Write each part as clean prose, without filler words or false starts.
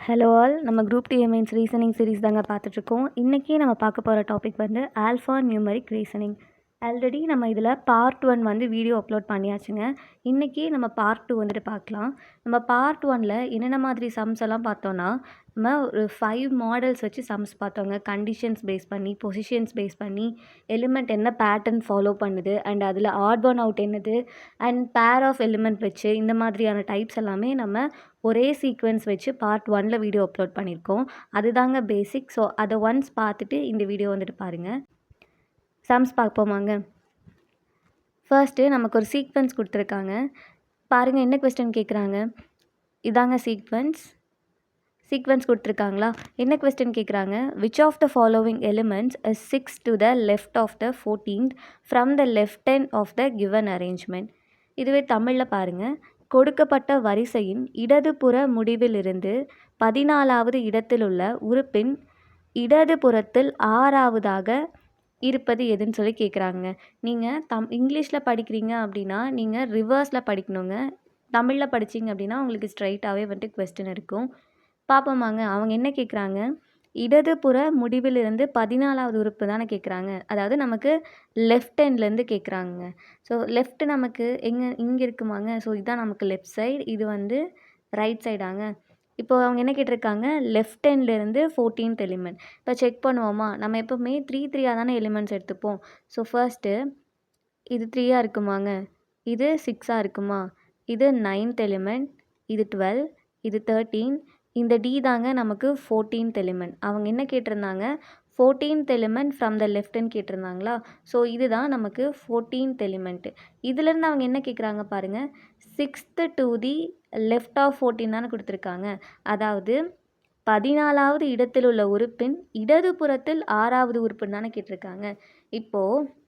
Hello all, நம்ம group D mains reasoning series தாங்க பார்த்துட்ருக்கோம். இன்றைக்கி நம்ம பார்க்க போகிற டாபிக் வந்து ஆல்ஃபா நியூமரிக் ரீசனிங். ஆல்ரெடி நம்ம இதில் பார்ட் 1 வந்து வீடியோ அப்லோட் பண்ணியாச்சுங்க. இன்றைக்கி நம்ம பார்ட் 2 வந்துட்டு பார்க்கலாம். நம்ம பார்ட் 1ல் என்னென்ன மாதிரி சம்ஸ் எல்லாம் பார்த்தோன்னா, நம்ம ஒரு 5 மாடல்ஸ் வச்சு சம்ஸ் பார்த்தோங்க. கண்டிஷன்ஸ் பேஸ் பண்ணி, பொசிஷன்ஸ் பேஸ் பண்ணி, எலிமெண்ட் என்ன பேட்டர்ன் ஃபாலோ பண்ணுது, அண்ட் அதில் ஆட் ஒன் அவுட் என்னது, அண்ட் பேர் ஆஃப் எலிமெண்ட் வச்சு இந்த மாதிரியான டைப்ஸ் எல்லாமே நம்ம ஒரே சீக்வென்ஸ் வச்சு பார்ட் 1ல் வீடியோ அப்லோட் பண்ணியிருக்கோம். அதுதாங்க பேசிக். ஸோ அதை ஒன்ஸ் பார்த்துட்டு இந்த வீடியோ வந்துட்டு பாருங்கள். சம்ஸ் பார்ப்போமாங்க. ஃபர்ஸ்ட்டு நமக்கு ஒரு சீக்வென்ஸ் கொடுத்துருக்காங்க. பாருங்கள் என்ன கொஸ்டின் கேட்குறாங்க. இதாங்க சீக்வென்ஸ் கொடுத்துருக்காங்களா. என்ன கொஸ்டின் கேட்குறாங்க. Which of the following elements is 6 to the left of the 14th from the left end of the given arrangement. இதுவே தமிழில் பாருங்கள். கொடுக்கப்பட்ட வரிசையின் இடதுபுற முடிவிலிருந்து 14வது இடத்திலுள்ள உறுப்பின் இடதுபுறத்தில் 6ஆவதாக இருப்பது எதுன்னு சொல்லி கேட்குறாங்க. நீங்கள் இங்கிலீஷில் படிக்கிறீங்க அப்படின்னா நீங்கள் ரிவர்ஸில் படிக்கணுங்க. தமிழில் படிச்சிங்க அப்படின்னா உங்களுக்கு ஸ்ட்ரைட்டாகவே வந்துட்டு கொஸ்டின் இருக்கும். பார்ப்போமாங்க. அவங்க என்ன கேட்குறாங்க. இடதுபுற முடிவிலிருந்து 14வது உறுப்பு தானே கேட்குறாங்க. அதாவது நமக்கு லெஃப்ட் ஹேண்ட்லேருந்து கேட்குறாங்க. ஸோ லெஃப்ட் நமக்கு இங்கே இருக்குமாங்க. ஸோ இதுதான் நமக்கு லெஃப்ட் சைடு, இது வந்து ரைட் சைடாங்க. இப்போ அவங்க என்ன கேட்டிருக்காங்க. லெஃப்ட் ஹேண்ட்லேருந்து 14th எலிமெண்ட். இப்போ செக் பண்ணுவோமா. நம்ம எப்போவுமே 3 தானே எலிமெண்ட்ஸ் எடுத்துப்போம். ஸோ ஃபர்ஸ்ட்டு இது 3 இருக்குமாங்க, இது 6 இருக்குமா, இது 9th எலிமெண்ட், இது 12, இது 13, இந்த டி தாங்க நமக்கு 14th எலிமெண்ட். அவங்க என்ன கேட்டிருந்தாங்க. 14th எலிமெண்ட் ஃப்ரம் த லெஃப்ட்னு கேட்டிருந்தாங்களா. ஸோ இதுதான் நமக்கு 14th எலிமெண்ட்டு. இதுலேருந்து அவங்க என்ன கேட்குறாங்க பாருங்கள். 6th to the left of 14 தானே கொடுத்துருக்காங்க. அதாவது 14வது இடத்தில் உள்ள உறுப்பின் இடதுபுறத்தில் 6ஆவது உறுப்புன்னு தானே கேட்டிருக்காங்க. இப்போது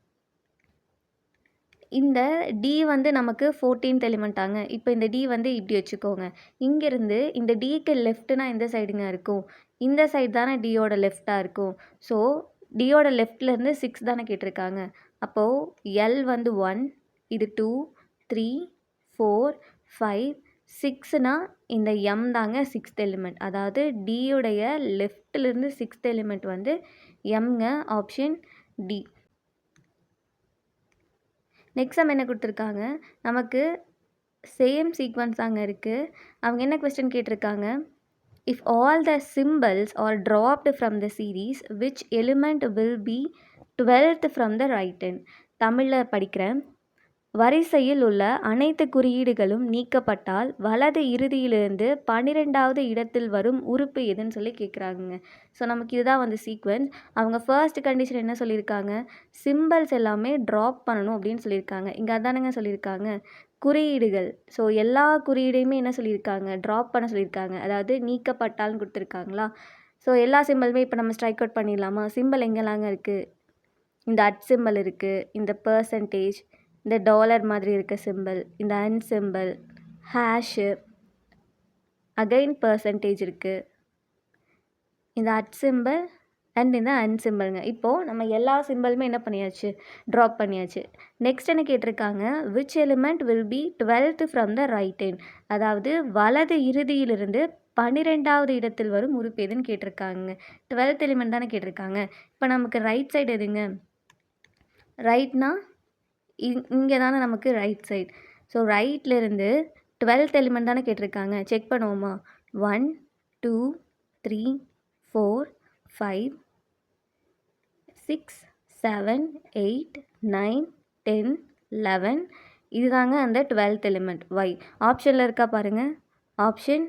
இந்த டி வந்து நமக்கு 14th எலிமெண்ட்டாங்க. இப்போ இந்த டி வந்து இப்படி வச்சுக்கோங்க. இங்கேருந்து இந்த டிக்கு லெஃப்ட்னா எந்த சைடுங்க இருக்கும். இந்த சைடு தானே டியோட லெஃப்டாக இருக்கும். ஸோ டியோட லெஃப்ட்லேருந்து 6 தானே கேட்டிருக்காங்க. அப்போது எல் வந்து 1, இது 2, 3, 4, 5, 6னா இந்த எம் தாங்க 6th எலிமெண்ட். அதாவது டியுடைய லெஃப்ட்லேருந்து 6th எலிமெண்ட் வந்து எம்ங்க. Option D. நெக்ஸ்ட் சம் என்ன கொடுத்துருக்காங்க. நமக்கு சேம் சீக்வன்ஸ் தாங்க இருக்குது. அவங்க என்ன கொஸ்டின் கேட்டிருக்காங்க. If all the symbols R dropped from the series which element will B 12th from the right hand. தமிழில் படிக்கிறேன். வரிசையில் உள்ள அனைத்து குறியீடுகளும் நீக்கப்பட்டால் வலது இறுதியிலிருந்து 12வது இடத்தில் வரும் உறுப்பு எதுன்னு சொல்லி கேட்குறாங்க. ஸோ நமக்கு இதுதான் வந்து சீக்வென்ஸ். அவங்க ஃபர்ஸ்ட் கண்டிஷன் என்ன சொல்லியிருக்காங்க. சிம்பிள்ஸ் எல்லாமே ட்ராப் பண்ணணும் அப்படின்னு சொல்லியிருக்காங்க. இங்கே அதானுங்க சொல்லியிருக்காங்க. குறியீடுகள். ஸோ எல்லா குறியீடையுமே என்ன சொல்லியிருக்காங்க. ட்ராப் பண்ண சொல்லியிருக்காங்க. அதாவது நீக்கப்பட்டால்னு கொடுத்துருக்காங்களா. ஸோ எல்லா சிம்பிளுமே இப்போ நம்ம ஸ்ட்ரைக் அவுட் பண்ணிடலாமா. சிம்பிள் எங்கெல்லாங்க இருக்குது. இந்த அட் சிம்பிள் இருக்குது, இந்த பர்சன்டேஜ், இந்த டாலர் மாதிரி இருக்க சிம்பிள், இந்த an simple, hash, again percentage இருக்குது, இந்த அட் சிம்பிள் அண்ட் இந்த அன் சிம்பிள்ங்க. இப்போது நம்ம எல்லா சிம்பிளுமே என்ன பண்ணியாச்சு. ட்ராப் பண்ணியாச்சு. நெக்ஸ்ட் என்ன கேட்டிருக்காங்க. Which element will B 12th from the right hand. அதாவது வலது இறுதியிலிருந்து 12வது இடத்தில் வரும் உறுப்பு எதுன்னு கேட்டிருக்காங்க. 12th எலிமெண்ட் தானே கேட்டிருக்காங்க. இப்போ நமக்கு ரைட் சைடு எதுங்க. ரைட்னா இங்கே தானே நமக்கு ரைட் சைடு. ஸோ ரைட்லேருந்து 12th எலிமெண்ட் தானே கேட்டிருக்காங்க. செக் பண்ணுவோமா. 1, 2, 3, 4, 5, 6, 7, 8, 9, 10, 11. இது தாங்க அந்த 12th எலிமெண்ட். ஒய் ஆப்ஷனில் இருக்கா பாருங்கள். ஆப்ஷன்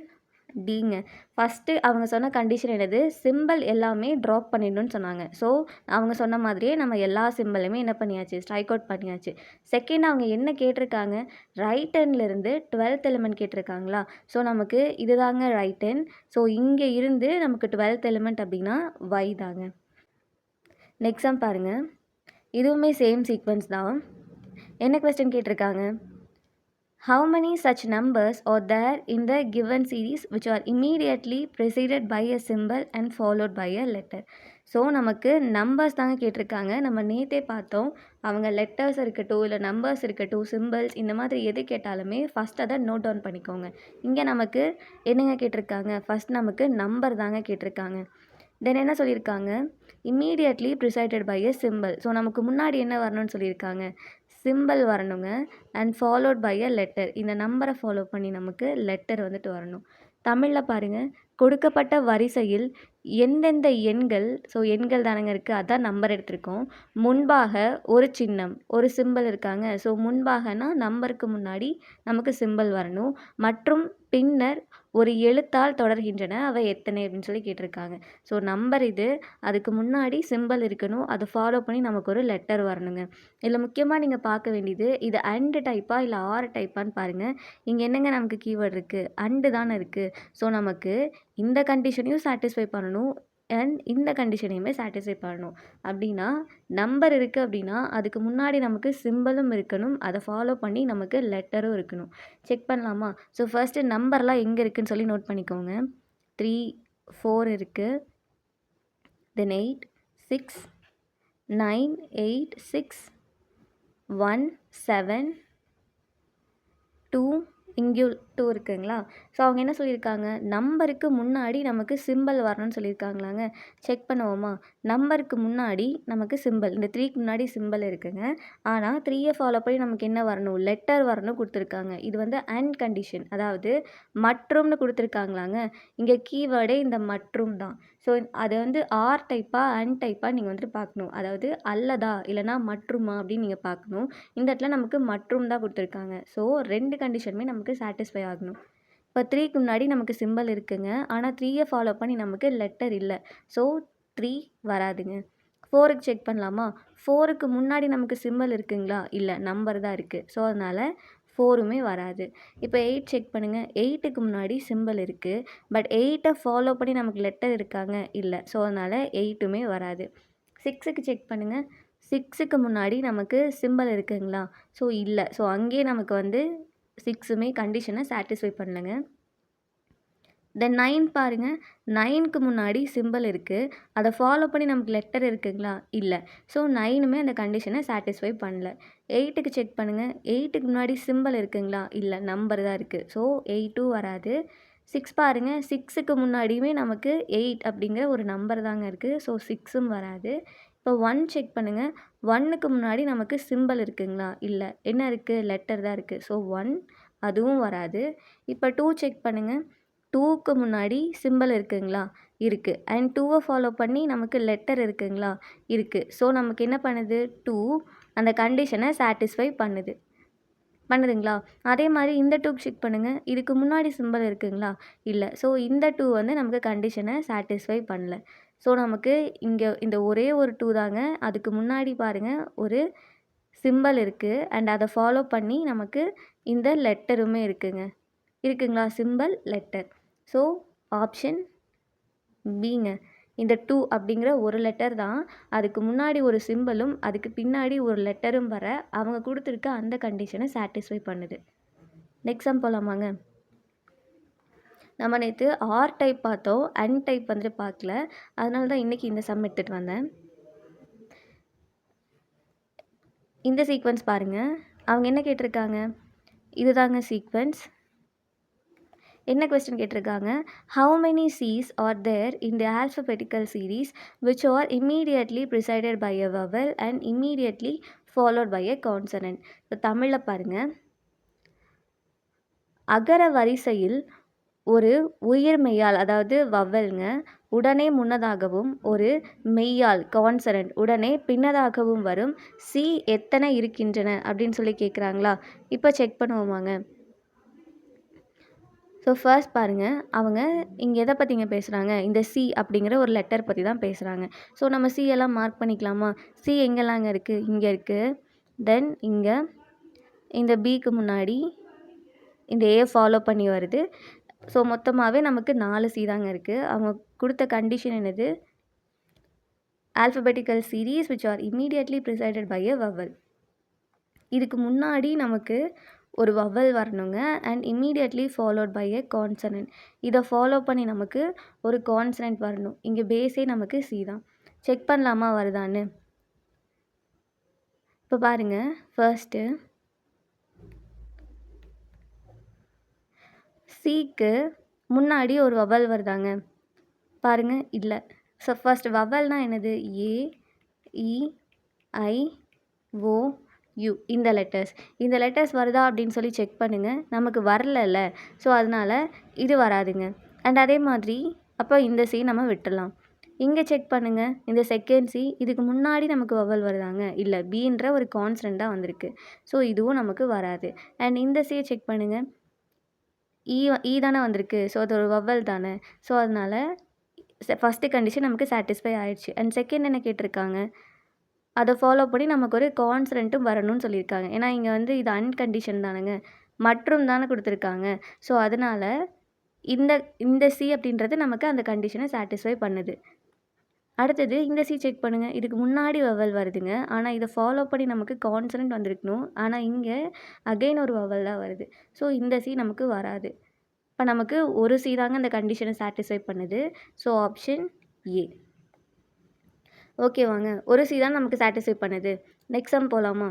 டிங்க. ஃபஸ்ட்டு அவங்க சொன்ன கண்டிஷன் என்னது. சிம்பிள் எல்லாமே ட்ராப் பண்ணிடணும்னு சொன்னாங்க. ஸோ அவங்க சொன்ன மாதிரியே நம்ம எல்லா சிம்பிளுமே என்ன பண்ணியாச்சு. ஸ்ட்ரைக் அவுட் பண்ணியாச்சு. செகண்ட் அவங்க என்ன கேட்டிருக்காங்க. ரைட் ஹேண்ட்லேருந்து 12th எலிமெண்ட் கேட்டிருக்காங்களா. ஸோ நமக்கு இது தாங்க ரைட் ஹேண்ட். ஸோ இங்கே இருந்து நமக்கு 12th எலிமெண்ட் அப்படின்னா ஒய் தாங்க. நெக்ஸ்ட் சம் பாருங்கள். இதுவுமே சேம் சீக்வன்ஸ் தான். என்ன கொஸ்டின் கேட்டிருக்காங்க. How many such numbers are there in the given series which are immediately preceded by a symbol and followed by a letter? So நமக்கு numbers தாங்க கேட்டிருக்காங்க. நம்ம நேற்றே பார்த்தோம். அவங்க லெட்டர்ஸ் இருக்கட்டும், இல்லை நம்பர்ஸ் இருக்கட்டும், சிம்பிள்ஸ் இந்த மாதிரி எது கேட்டாலுமே ஃபஸ்ட் அதை நோட் டவுன் பண்ணிக்கோங்க. இங்கே நமக்கு என்னங்க கேட்டிருக்காங்க? ஃபஸ்ட் நமக்கு நம்பர் தாங்க கேட்டிருக்காங்க. தென் என்ன சொல்லியிருக்காங்க? Immediately preceded by a symbol. So நமக்கு முன்னாடி என்ன வரணும்னு சொல்லியிருக்காங்க? சிம்பிள் வரணுங்க. And followed by a letter. இந்த நம்பரை ஃபாலோ பண்ணி நமக்கு லெட்டர் வந்துட்டு வரணும். தமிழில் பாருங்கள், கொடுக்கப்பட்ட வரிசையில் எந்தெந்த எண்கள், ஸோ எண்கள் தானங்க இருக்குது, அதான் நம்பர் எடுத்திருக்கோம். முன்பாக ஒரு சின்னம், ஒரு சிம்பிள் இருக்காங்க. ஸோ முன்பாகனா நம்பருக்கு முன்னாடி நமக்கு சிம்பிள் வரணும். மற்றும் பின்னர் ஒரு எழுத்தால் தொடர்கின்றன, அவை எத்தனை அப்படின்னு சொல்லி கேட்டிருக்காங்க. ஸோ நம்பர் இது, அதுக்கு முன்னாடி சிம்பிள் இருக்கணும், அதை ஃபாலோ பண்ணி நமக்கு ஒரு லெட்டர் வரணுங்க. இதில் முக்கியமாக நீங்கள் பார்க்க வேண்டியது, இது அண்டு டைப்பா இல்லை ஆர் டைப்பான்னு பாருங்கள். இங்கே என்னங்க நமக்கு கீவேர்டு இருக்குது? அண்டு தானே இருக்குது. ஸோ நமக்கு இந்த கண்டிஷனையும் சாட்டிஸ்ஃபை பண்ணணும் அண்ட் இந்த கண்டிஷனையுமே சாட்டிஸ்ஃபை பண்ணணும். அப்படின்னா நம்பர் இருக்குது அப்படின்னா அதுக்கு முன்னாடி நமக்கு சிம்பிளும் இருக்கணும், அதை ஃபாலோ பண்ணி நமக்கு லெட்டரும் இருக்கணும். செக் பண்ணலாமா? ஸோ ஃபர்ஸ்ட்டு நம்பர்லாம் எங்கே இருக்குதுன்னு சொல்லி நோட் பண்ணிக்கோங்க. 3, 4 இருக்குது. தென் 8, 6, 9, 8, 6, 1, 7, 2, இங்கேயும் 2 இருக்குங்களா? ஸோ அவங்க என்ன சொல்லியிருக்காங்க? நம்பருக்கு முன்னாடி நமக்கு சிம்பிள் வரணும்னு சொல்லியிருக்காங்களாங்க. செக் பண்ணுவோமா? நம்பருக்கு முன்னாடி நமக்கு சிம்பிள், இந்த 3க்கு முன்னாடி சிம்பிள் இருக்குங்க. ஆனால் 3யை ஃபாலோ பண்ணி நமக்கு என்ன வரணும்? லெட்டர் வரணும் கொடுத்துருக்காங்க. இது வந்து அண்ட் கண்டிஷன், அதாவது மற்றும்னு கொடுத்துருக்காங்களாங்க. இங்கே கீவேர்டே இந்த மற்றும் தான். ஸோ அது வந்து ஆர் டைப்பா அண்ட் டைப்பா நீங்கள் வந்துட்டு பார்க்கணும். அதாவது அல்லதா இல்லைனா மற்றுமா அப்படின்னு நீங்கள் பார்க்கணும். இந்த இடத்துல நமக்கு மற்றும் தான் கொடுத்துருக்காங்க. ஸோ 2 கண்டிஷனுமே நமக்கு சாட்டிஸ்ஃபை ஆகணும். இப்போ 3க்கு முன்னாடி நமக்கு சிம்பிள் இருக்குங்க. ஆனால் 3யை ஃபாலோ பண்ணி நமக்கு லெட்டர் இல்லை. ஸோ 3 வராதுங்க. 4க்கு செக் பண்ணலாமா? 4க்கு முன்னாடி நமக்கு சிம்பிள் இருக்குங்களா? இல்லை, நம்பர் தான் இருக்குது. ஸோ அதனால் 4மே வராது. இப்போ 8 செக் பண்ணுங்கள். 8க்கு முன்னாடி சிம்பிள் இருக்குது. பட் 8ஐ ஃபாலோ பண்ணி நமக்கு லெட்டர் இருக்காங்க? இல்லை. ஸோ அதனால் 8மே வராது. 6க்கு செக் பண்ணுங்கள். 6க்கு முன்னாடி நமக்கு சிம்பிள் இருக்குங்களா? ஸோ இல்லை. ஸோ அங்கேயே நமக்கு வந்து 6மே கண்டிஷனை சாட்டிஸ்ஃபை பண்ணலங்க. தென் 9 பாருங்கள். 9க்கு முன்னாடி சிம்பிள் இருக்குது. அதை ஃபாலோ பண்ணி நமக்கு லெட்டர் இருக்குங்களா? இல்லை. ஸோ 9மே அந்த கண்டிஷனை சாட்டிஸ்ஃபை பண்ணல. 8க்கு செக் பண்ணுங்கள். 8க்கு முன்னாடி சிம்பிள் இருக்குங்களா? இல்லை, நம்பர் தான் இருக்குது. ஸோ 8ம் வராது. 6 பாருங்கள். 6க்கு முன்னாடியுமே நமக்கு 8 அப்படிங்கிற ஒரு நம்பர் தாங்க இருக்குது. ஸோ 6ம் வராது. இப்போ 1 செக் பண்ணுங்கள். 1க்கு முன்னாடி நமக்கு சிம்பிள் இருக்குங்களா? இல்லை. என்ன இருக்குது? லெட்டர் தான் இருக்குது. ஸோ 1, அதுவும் வராது. இப்போ 2 செக் பண்ணுங்கள். 2க்கு முன்னாடி சிம்பிள் இருக்குங்களா? இருக்குது. அண்ட் 2வை ஃபாலோ பண்ணி நமக்கு லெட்டர் இருக்குங்களா? இருக்குது. ஸோ நமக்கு என்ன பண்ணுது? 2 அந்த கண்டிஷனை சாட்டிஸ்ஃபை பண்ணுதுங்களா? அதே மாதிரி இந்த 2க்கு செக் பண்ணுங்கள். இதுக்கு முன்னாடி சிம்பிள் இருக்குங்களா? இல்லை. ஸோ இந்த 2 வந்து நமக்கு கண்டிஷனை சாட்டிஸ்ஃபை பண்ணல. ஸோ நமக்கு இங்கே இந்த ஒரே ஒரு 2 தாங்க. அதுக்கு முன்னாடி பாருங்கள் ஒரு சிம்பிள் இருக்குது அண்ட் அதை ஃபாலோ பண்ணி நமக்கு இந்த லெட்டருமே இருக்குங்களா? Simple, letter. ஸோ ஆப்ஷன் பிங்க. இந்த 2 அப்படிங்கிற ஒரு லெட்டர் தான். அதுக்கு முன்னாடி ஒரு சிம்பிளும் அதுக்கு பின்னாடி ஒரு லெட்டரும் வர அவங்க கொடுத்துருக்க அந்த கண்டிஷனை சாட்டிஸ்ஃபை பண்ணுது. நெக்ஸ்ட் சம் போகலாமாங்க? நம்ம நேற்று ஆர் டைப் பார்த்தோம், அண்ட் டைப் வந்துட்டு பார்க்கல. அதனால தான் இன்றைக்கி இந்த சம் எடுத்துகிட்டு வந்தேன். இந்த சீக்வன்ஸ் பாருங்கள். அவங்க என்ன கேட்டிருக்காங்க? இதுதாங்க சீக்வன்ஸ். என்ன கொஸ்டின் கேட்டிருக்காங்க? How many C's are there in the alphabetical series which are immediately preceded by a vowel and immediately followed by a consonant. இப்போ தமிழில் பாருங்கள். அகர வரிசையில் ஒரு உயிர் மெய்யால், அதாவது வவல்ங்க, உடனே முன்னதாகவும் ஒரு மெய்யால் கான்சனன்ட் உடனே பின்னதாகவும் வரும் சி எத்தனை இருக்கின்றன அப்படின்னு சொல்லி கேட்குறாங்களா? இப்போ செக் பண்ணுவோமாங்க? ஸோ ஃபர்ஸ்ட் பாருங்கள். அவங்க இங்கே எதை பற்றிங்க பேசுகிறாங்க? இந்த சி அப்படிங்கிற ஒரு லெட்டர் பற்றி தான் பேசுகிறாங்க. ஸோ நம்ம சி எல்லாம் மார்க் பண்ணிக்கலாமா? சி எங்கெல்லாங்க இருக்குது? இங்கே இருக்குது. தென் இங்கே இந்த பிக்கு முன்னாடி இந்த ஏ ஃபாலோ பண்ணி வருது. ஸோ மொத்தமாகவே நமக்கு 4 சி தாங்க இருக்குது. அவங்க கொடுத்த கண்டிஷன் என்னது? Alphabetical series which are immediately preceded by a vowel. இதுக்கு முன்னாடி நமக்கு ஒரு வவல் வரணுங்க and immediately followed by a consonant. இதை ஃபாலோ பண்ணி நமக்கு ஒரு கான்சனன்ட் வரணும். இங்கே பேஸே நமக்கு சி தான். செக் பண்ணலாமா வருதான்னு. இப்போ பாருங்கள், ஃபர்ஸ்ட்டு சிக்கு முன்னாடி ஒரு வவல் வருதாங்க பாருங்கள், இல்லை. ஸோ ஃபர்ஸ்ட் வவல்னால் என்னது? ஏ, இ, ஐ, ஓ, யூ. இந்த லெட்டர்ஸ் வருதா அப்படின்னு சொல்லி செக் பண்ணுங்கள். நமக்கு வரலல்ல, ஸோ அதனால் இது வராதுங்க. அண்ட் அதே மாதிரி அப்போ இந்த சி நம்ம விட்டுடலாம். இங்கே செக் பண்ணுங்கள், இந்த செகண்ட் சி இதுக்கு முன்னாடி நமக்கு வவல் வருதாங்க? இல்லை, பீன்ற ஒரு கான்ஸ்டன்ட் தான் வந்திருக்கு. ஸோ இதுவும் நமக்கு வராது. அண்ட் இந்த சியை செக் பண்ணுங்கள், இ தானே வந்திருக்கு. ஸோ அது ஒரு வவல் தானே. ஸோ அதனால் ஃபஸ்ட்டு கண்டிஷன் நமக்கு சாட்டிஸ்ஃபை ஆயிடுச்சு. அண்ட் செகண்ட் என்ன கேட்டிருக்காங்க, அதை ஃபாலோ பண்ணி நமக்கு ஒரு கான்ஸ்டன்ட்டும் வரணும்னு சொல்லியிருக்காங்க. ஏன்னா இங்கே வந்து இது அன்கண்டிஷன் தானேங்க, மற்றும் தானே கொடுத்துருக்காங்க. ஸோ அதனால் இந்த சி அப்படின்றது நமக்கு அந்த கண்டிஷனை சாட்டிஸ்ஃபை பண்ணுது. அடுத்தது இந்த சி செக் பண்ணுங்கள், இதுக்கு முன்னாடி வவல் வருதுங்க. ஆனால் இதை ஃபாலோ பண்ணி நமக்கு கான்சனன்ட் வந்திருக்கணும். ஆனால் இங்கே அகைன் ஒரு வவல் தான் வருது. ஸோ இந்த சி நமக்கு வராது. இப்போ நமக்கு ஒரு சி தாங்க அந்த கண்டிஷனை சாட்டிஸ்ஃபை பண்ணுது. So option A. ஓகே வாங்க, ஒரு சி தான் நமக்கு சாட்டிஸ்ஃபை பண்ணுது. நெக்ஸ்ட் சம் போகலாமா?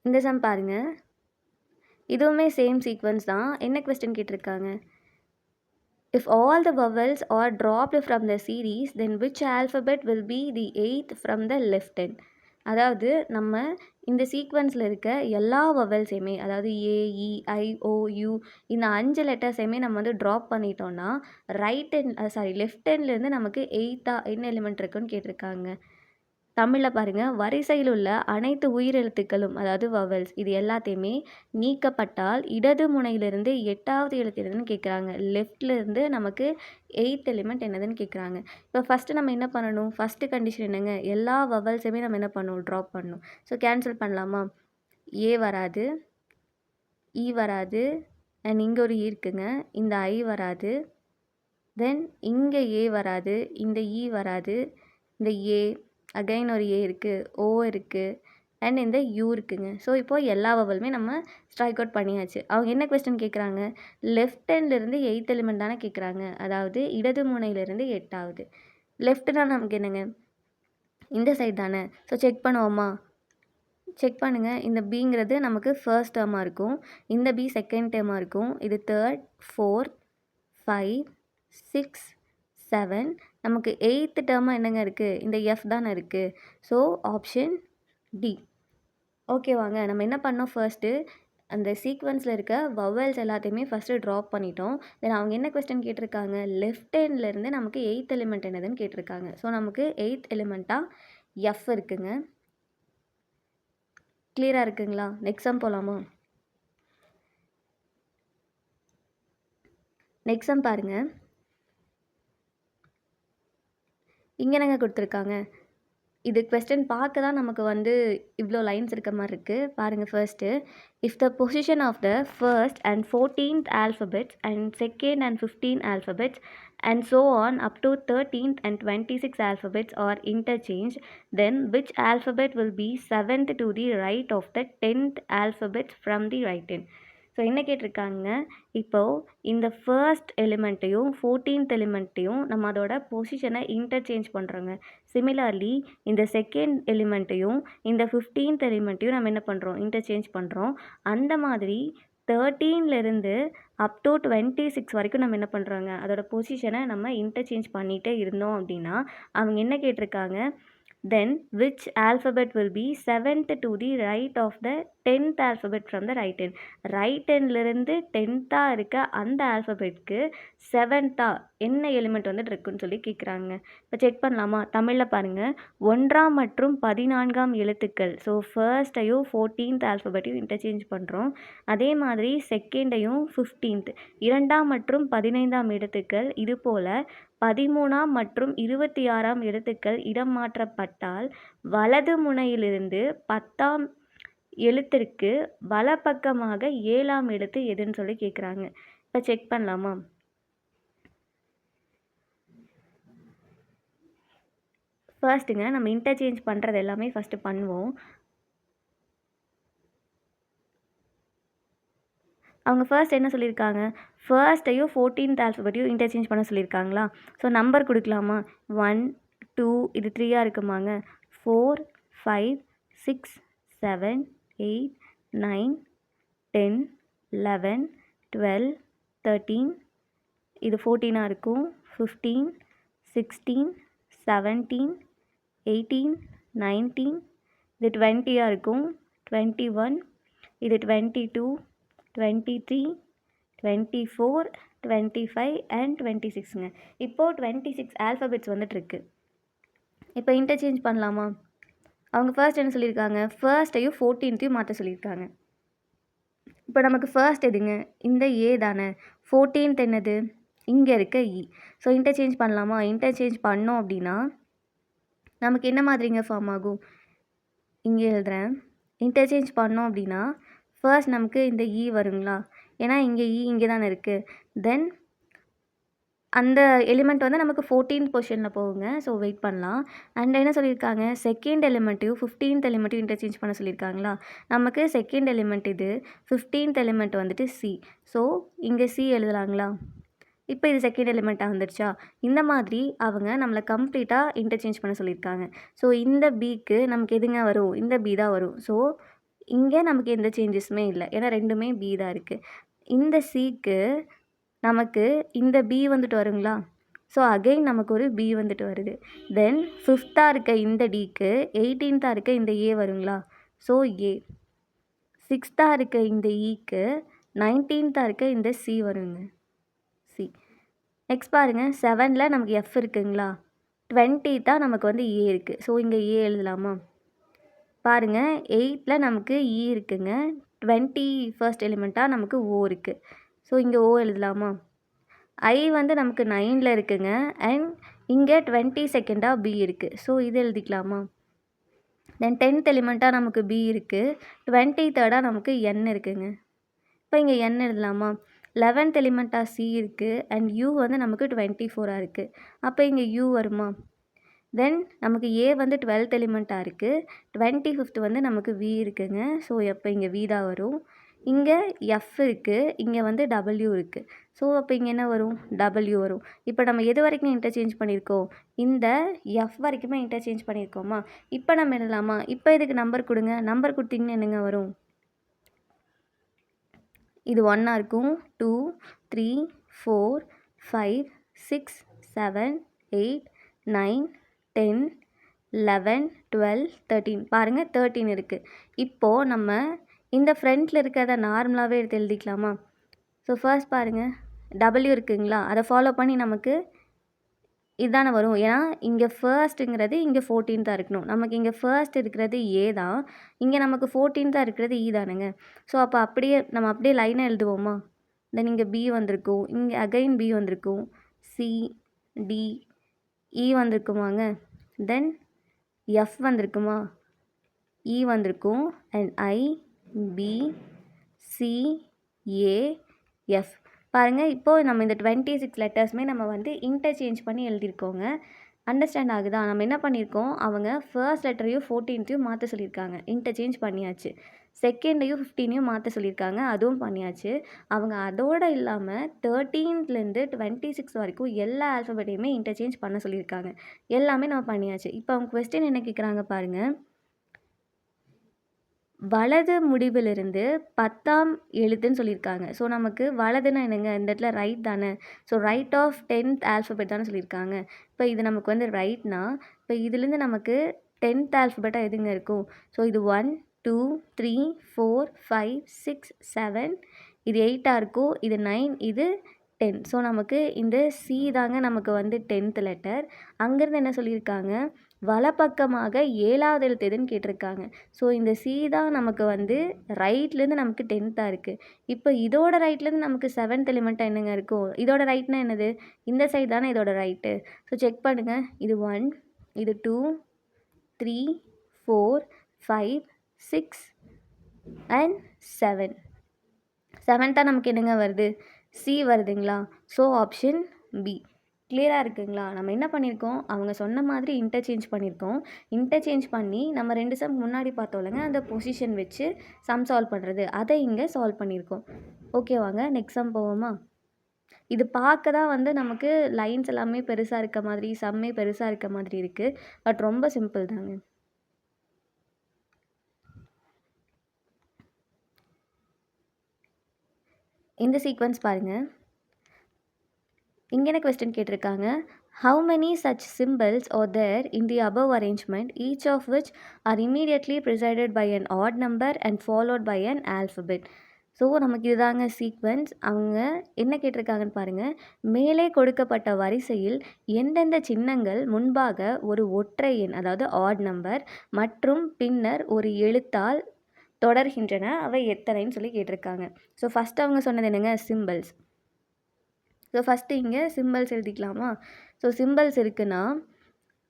இந்த சம் பாருங்கள், இதுவுமே சேம் சீக்வன்ஸ் தான். என்ன கொஸ்டின் கேட்டிருக்காங்க? If all the vowels are dropped from the series, then which alphabet will be the 8th from the left end? அதாவது நம்ம இந்த சீக்வன்ஸில் இருக்க எல்லா வவல்ஸையுமே, அதாவது ஏ, இ, ஐ, ஓ, யூ, இந்த 5 லெட்டர்ஸையுமே நம்ம வந்து ட்ராப் பண்ணிட்டோம்னா லெஃப்ட் ஹேண்ட்லேருந்து நமக்கு 8ஆ என்ன எலிமெண்ட் இருக்குன்னு கேட்டிருக்காங்க. தமிழில் பாருங்கள், வரிசையில் உள்ள அனைத்து உயிரெழுத்துக்களும், அதாவது வவல்ஸ், இது எல்லாத்தையுமே நீக்கப்பட்டால் இடது முனையிலிருந்து 8வது எழுத்து என்னதுன்னு கேட்குறாங்க. லெஃப்ட்லேருந்து நமக்கு 8th எலிமெண்ட் என்னதுன்னு கேட்குறாங்க. இப்போ ஃபஸ்ட்டு நம்ம என்ன பண்ணணும்? ஃபஸ்ட்டு கண்டிஷன் என்னங்க? எல்லா வவல்ஸையுமே நம்ம என்ன பண்ணணும்? ட்ராப் பண்ணணும். ஸோ கேன்சல் பண்ணலாமா? ஏ வராது, இ வராது, அண்ட் இங்கே ஒரு இ இருக்குங்க, இந்த ஐ வராது, தென் இங்கே ஏ வராது, இந்த இ வராது, இந்த ஏ, அகைன் ஒரு ஏ இருக்குது, ஓ இருக்குது, அண்ட் இந்த யூ இருக்குங்க. ஸோ இப்போது எல்லா வவலுமே நம்ம ஸ்ட்ரைக் அவுட் பண்ணியாச்சு. அவங்க என்ன கொஸ்டின் கேட்குறாங்க? லெஃப்ட் ஹேண்ட்லேருந்து 8th எலிமெண்ட் தானே கேட்குறாங்க. அதாவது இடது முனையிலேருந்து 8வது. லெஃப்ட்னா நமக்கு என்னங்க? இந்த சைட் தானே. ஸோ செக் பண்ணுவோமா? செக் பண்ணுங்கள். இந்த பிங்கிறது நமக்கு ஃபர்ஸ்ட் டேர்மாக இருக்கும், இந்த பி செகண்ட் டேர்மாக இருக்கும், இது தேர்ட், 4th, 5, 6, 7, நமக்கு 8th டேர்மாக என்னங்க இருக்குது? இந்த எஃப் தானே இருக்குது. So option D. ஓகே வாங்க, நம்ம என்ன பண்ணோம்? ஃபர்ஸ்ட்டு அந்த சீக்வன்ஸில் இருக்க வவல்ஸ் எல்லாத்தையுமே ஃபஸ்ட்டு ட்ராப் பண்ணிட்டோம். தென் அவங்க என்ன கொஸ்டின் கேட்டிருக்காங்க? லெஃப்ட் ஹேண்ட்லேருந்து நமக்கு 8th எலிமெண்ட் என்னதுன்னு கேட்டிருக்காங்க. ஸோ நமக்கு 8th எலிமெண்ட்டாக எஃப் இருக்குங்க. கிளியராக இருக்குங்களா? நெக்ஸ்ட் சம் போகலாமா? நெக்ஸ்ட் சம் பாருங்கள், இங்கே என்னங்க கொடுத்துருக்காங்க? இது கொஸ்டின் பார்க்க தான் நமக்கு வந்து இவ்வளோ லைன்ஸ் இருக்க மாதிரி இருக்குது. பாருங்கள், first, if the position of the first and 14th alphabets and second and 15th ஆல்ஃபபெட்ஸ் and so on up to 13th and 26th alphabets are interchanged, then which alphabet will be 7th to the right of the 10th alphabet from the right end? So என்ன கேட்டிருக்காங்க? இப்போது இந்த first எலிமெண்ட்டையும் 14th எலிமெண்ட்டையும் நம்ம அதோட பொசிஷனை interchange பண்ணுறோங்க. Similarly இந்த second எலிமெண்ட்டையும் இந்த 15th எலிமெண்ட்டையும் நம்ம என்ன பண்ணுறோம்? இன்டர்சேஞ்ச் பண்ணுறோம். அந்த மாதிரி 13லேருந்து அப் டு 26 வரைக்கும் நம்ம என்ன பண்ணுறோங்க? அதோட பொசிஷனை நம்ம இன்டர்சேஞ்ச் பண்ணிகிட்டே இருந்தோம் அப்படின்னா அவங்க என்ன கேட்டிருக்காங்க? then which alphabet will be 7th to the right of the 10th alphabet from the right end? Right ஹேண்ட்லேருந்து 10th இருக்க அந்த ஆல்ஃபபெட்க்கு 7th என்ன எலிமெண்ட் வந்துட்டு இருக்குன்னு சொல்லி கேட்குறாங்க. இப்போ செக் பண்ணலாமா? தமிழில் பாருங்கள், 1ஆம் மற்றும் 14ஆம் எழுத்துக்கள். ஸோ ஃபர்ஸ்ட்டையும் 14th ஆல்ஃபபெட்டையும் இன்டர்சேஞ்ச் பண்ணுறோம். அதே மாதிரி செகண்டையும் 15th, 2ஆம் மற்றும் 15ஆம் எழுத்துக்கள். இது போல் 13ஆம் மற்றும் 26ஆம் எழுத்துக்கள் இடம் மாற்றப்பட்டால் வலது முனையிலிருந்து 10ஆம் எழுத்திற்கு வலப்பக்கமாக 7ஆம் எழுத்து எதுன்னு சொல்லி கேட்குறாங்க. இப்போ செக் பண்ணலாமா? ஃபர்ஸ்ட்டுங்க நம்ம இன்டர்சேஞ்ச் பண்ணுறது எல்லாமே ஃபஸ்ட்டு பண்ணுவோம். அவங்க ஃபர்ஸ்ட் என்ன சொல்லியிருக்காங்க, ஃபர்ஸ்ட்டையும் 14th ஆல்ஃபபெட்டையும் இன்டர்சேஞ்ச் பண்ண சொல்லியிருக்காங்களா? ஸோ நம்பர் கொடுக்கலாமா? 1, 2 இது 3 இருக்குமாங்க. 4, 5, 6, 7, 8, 9, 10, 11, 12, 13 இது 14 இருக்கும். 15, 16, 17, 18, 19 இது 20 இருக்கும். 21 இது 22, 23, 24, 25 அண்ட் 26ங்க. இப்போது 26 ஆல்ஃபபெட்ஸ் வந்துட்டுருக்கு. இப்போ இன்டர்சேஞ்ச் பண்ணலாமா? அவங்க ஃபர்ஸ்ட் என்ன சொல்லியிருக்காங்க, ஃபர்ஸ்ட்டையும் 14த்தையும் மாற்ற சொல்லியிருக்காங்க. இப்போ நமக்கு ஃபர்ஸ்ட் எதுங்க, இந்த ஏ தானே. 14th என்னது, இங்கே இருக்க இ. ஸோ இன்டர்சேஞ்ச் பண்ணலாமா? இன்டர்சேஞ்ச் பண்ணோம் அப்படின்னா நமக்கு என்ன மாதிரிங்க ஃபார்ம் ஆகும், இங்கே எழுதுகிறேன். இன்டர்சேஞ்ச் பண்ணோம் அப்படின்னா ஃபர்ஸ்ட் நமக்கு இந்த இ வருங்களா, ஏன்னா இங்கே இ இங்கே தானே இருக்குது. தென் அந்த எலிமெண்ட் வந்து நமக்கு 14th பொசிஷனில் போகுங்க. ஸோ வெயிட் பண்ணலாம். அண்ட் என்ன சொல்லியிருக்காங்க, செகண்ட் எலிமெண்ட்டையும் 15th எலிமெண்ட்டையும் இன்டர்சேஞ்ச் பண்ண சொல்லியிருக்காங்களா. நமக்கு செகண்ட் எலிமெண்ட் இது, 15th எலிமெண்ட் வந்துட்டு சி. ஸோ இங்கே சி எழுதலாங்களா. இப்போ இது செகண்ட் எலிமெண்ட்டாக வந்துடுச்சா. இந்த மாதிரி அவங்க நம்மளை கம்ப்ளீட்டாக இன்டர்சேஞ்ச் பண்ண சொல்லியிருக்காங்க. ஸோ இந்த பிக்கு நமக்கு எதுங்க வரும், இந்த பி தான் வரும். ஸோ இங்கே நமக்கு எந்த சேஞ்சஸுமே இல்லை, ஏன்னா ரெண்டுமே பி தான் இருக்குது. இந்த சிக்கு நமக்கு இந்த பி வந்துட்டு வருங்களா. ஸோ அகெயின் நமக்கு ஒரு பி வந்துட்டு வருது. தென் 5th இருக்க இந்த டிக்கு 18th இருக்க இந்த ஏ வருங்களா. ஸோ ஏ. 6th இருக்க இந்த இக்கு 19th இருக்க இந்த சி வருங்க, சி. நெக்ஸ்ட் பாருங்கள், 7ல் நமக்கு எஃப் இருக்குங்களா. 20th நமக்கு வந்து ஏ இருக்குது. ஸோ இங்கே ஏ எழுதலாமா. பாருங்கள், 8ல் நமக்கு இ இருக்குங்க. 21st எலிமெண்ட்டாக நமக்கு ஓ இருக்குது. ஸோ இங்கே ஓ எழுதலாமா. ஐ வந்து நமக்கு 9ல் இருக்குங்க. அண்ட் இங்கே 22nd பி இருக்குது. ஸோ இது எழுதிக்கலாமா. தென் 10th எலிமெண்ட்டாக நமக்கு பி இருக்குது. 23rd நமக்கு என் இருக்குங்க. இப்போ இங்கே என் எழுதலாமா. 11th எலிமெண்ட்டாக சி இருக்குது. அண்ட் யூ வந்து நமக்கு 24 இருக்குது. அப்போ இங்கே யூ வருமா. தென் நமக்கு ஏ வந்து 12th எலிமெண்ட்டாக இருக்குது. 25th வந்து நமக்கு வி இருக்குங்க. ஸோ எப்போ இங்கே வி தான் வரும். இங்கே எஃப் இருக்குது, இங்கே வந்து டபிள்யூ இருக்குது. ஸோ அப்போ இங்கே என்ன வரும், டபிள்யூ வரும். இப்போ நம்ம எது வரைக்கும் இன்டர்சேஞ்ச் பண்ணியிருக்கோம், இந்த எஃப் வரைக்குமே இன்டர்சேஞ்ச் பண்ணியிருக்கோமா. இப்போ நம்ம எழுதலாமா. இப்போ இதுக்கு நம்பர் கொடுங்க. நம்பர் கொடுத்தீங்கன்னா என்னங்க வரும், இது 1 இருக்கும். 2, 3, 4, 5, 6, 7, 8, 9, 10, 11, 12, 13 பாருங்கள் 13 இருக்குது. இப்போது நம்ம இந்த ஃப்ரண்ட்டில் இருக்கிறத நார்மலாகவே எடுத்து எழுதிக்கலாமா. ஸோ ஃபர்ஸ்ட் பாருங்கள், டபிள்யூ இருக்குங்களா, அதை ஃபாலோ பண்ணி நமக்கு இதுதானே வரும். ஏன்னா இங்கே ஃபர்ஸ்ட்டுங்கிறது இங்கே 14th இருக்கணும். நமக்கு இங்கே ஃபர்ஸ்ட் இருக்கிறது ஏ தான், இங்கே நமக்கு 14th இருக்கிறது இ தானுங்க. ஸோ அப்போ நம்ம அப்படியே லைனாக எழுதுவோமா. தென் இங்கே பி வந்திருக்கும், இங்கே அகைன் பி வந்திருக்கும், சி, டி, இ வந்திருக்குமாங்க. தென் எஃப் வந்திருக்குமா, இ வந்திருக்கும். And I, B, C, A, F. பாருங்கள், இப்போது நம்ம இந்த 26 லெட்டர்ஸுமே நம்ம வந்து இன்டர்சேஞ்ச் பண்ணி எழுதியிருக்கோங்க. அண்டர்ஸ்டாண்ட் ஆகுதா. நம்ம என்ன பண்ணியிருக்கோம், அவங்க ஃபர்ஸ்ட் லெட்டரையும் 14த்தையும் மாற்ற சொல்லியிருக்காங்க, இன்டர்சேஞ்ச் பண்ணியாச்சு. செகண்டையும் 15ஐயும் மாற்ற சொல்லியிருக்காங்க, அதுவும் பண்ணியாச்சு. அவங்க அதோடு இல்லாமல் 13லேருந்து 26 வரைக்கும் எல்லா ஆல்ஃபபெட்டையுமே இன்டர்சேஞ்ச் பண்ண சொல்லியிருக்காங்க. எல்லாமே நம்ம பண்ணியாச்சு. இப்போ அவங்க கொஸ்டின் என்ன கேட்குறாங்க பாருங்கள், வலது முடிவிலிருந்து 10ஆம் எழுத்துன்னு சொல்லியிருக்காங்க. ஸோ நமக்கு வலதுன்னா என்னங்க, இந்த இடத்துல ரைட் தானே. So right of 10th alphabet தானே சொல்லியிருக்காங்க. இப்போ இது நமக்கு வந்து ரைட்னா, இப்போ இதுலேருந்து நமக்கு 10th ஆல்ஃபபெட்டாக எதுங்க இருக்கும். ஸோ இது 1, 2, 3, 4, 5, 6, 7 இது 8ஆக இருக்கும், இது 9, இது 10. ஸோ நமக்கு இந்த சி தாங்க நமக்கு வந்து 10th லெட்டர். அங்கேருந்து என்ன சொல்லியிருக்காங்க, வலப்பக்கமாக 7வது எழுத்து எதுன்னு கேட்டிருக்காங்க. ஸோ இந்த சி தான் நமக்கு வந்து ரைட்லேருந்து நமக்கு 10th இருக்குது. இப்போ இதோட ரைட்லேருந்து நமக்கு 7th எலிமெண்ட்டாக என்னங்க இருக்கும், இதோட ரைட்னா என்னது, இந்த சைடு தானே இதோட ரைட்டு. ஸோ செக் பண்ணுங்கள், இது 1, இது 2, 3, 4, 5, 6 அண்ட் 7. 7th நமக்கு என்னங்க வருது, சி வருதுங்களா. So option B. கிளியராக இருக்குங்களா? நம்ம என்ன பண்ணியிருக்கோம், அவங்க சொன்ன மாதிரி இன்டர்சேஞ்ச் பண்ணியிருக்கோம். இன்டர்சேஞ்ச் பண்ணி நம்ம 2 சம் முன்னாடி பார்த்தோம்லங்க, அந்த பொசிஷன் வச்சு சம் சால்வ் பண்ணுறது. அதை இங்கே சால்வ் பண்ணியிருக்கோம். ஓகேவாங்க, நெக்ஸ்ட் சம் போவோமா? இது பார்க்க தான் வந்து நமக்கு லைன்ஸ் எல்லாமே பெருசாக இருக்க மாதிரி, சம்மே பெருசாக இருக்க மாதிரி இருக்குது. பட் ரொம்ப சிம்பிள் தாங்க. இந்த சீக்வன்ஸ் பாருங்கள். இங்கே என்ன கொஸ்டின் கேட்டிருக்காங்க, how many such symbols are there in the above arrangement, each of which are immediately preceded by an odd number and followed by an alphabet. So நமக்கு இதுதாங்க சீக்வன்ஸ். அவங்க என்ன கேட்டிருக்காங்கன்னு பாருங்கள். மேலே கொடுக்கப்பட்ட வரிசையில் எந்தெந்த சின்னங்கள் முன்பாக ஒரு ஒற்றை எண், அதாவது ஆட் நம்பர், மற்றும் பின்னர் ஒரு எழுத்தால் தொடர்கின்றன, அவை எத்தனைன்னு சொல்லி கேட்டிருக்காங்க. ஸோ ஃபஸ்ட் அவங்க சொன்னது என்னங்க, சிம்பிள்ஸ். ஸோ ஃபஸ்ட்டு இங்கே சிம்பிள்ஸ் எழுதிக்கலாமா? ஸோ சிம்பிள்ஸ் இருக்குன்னா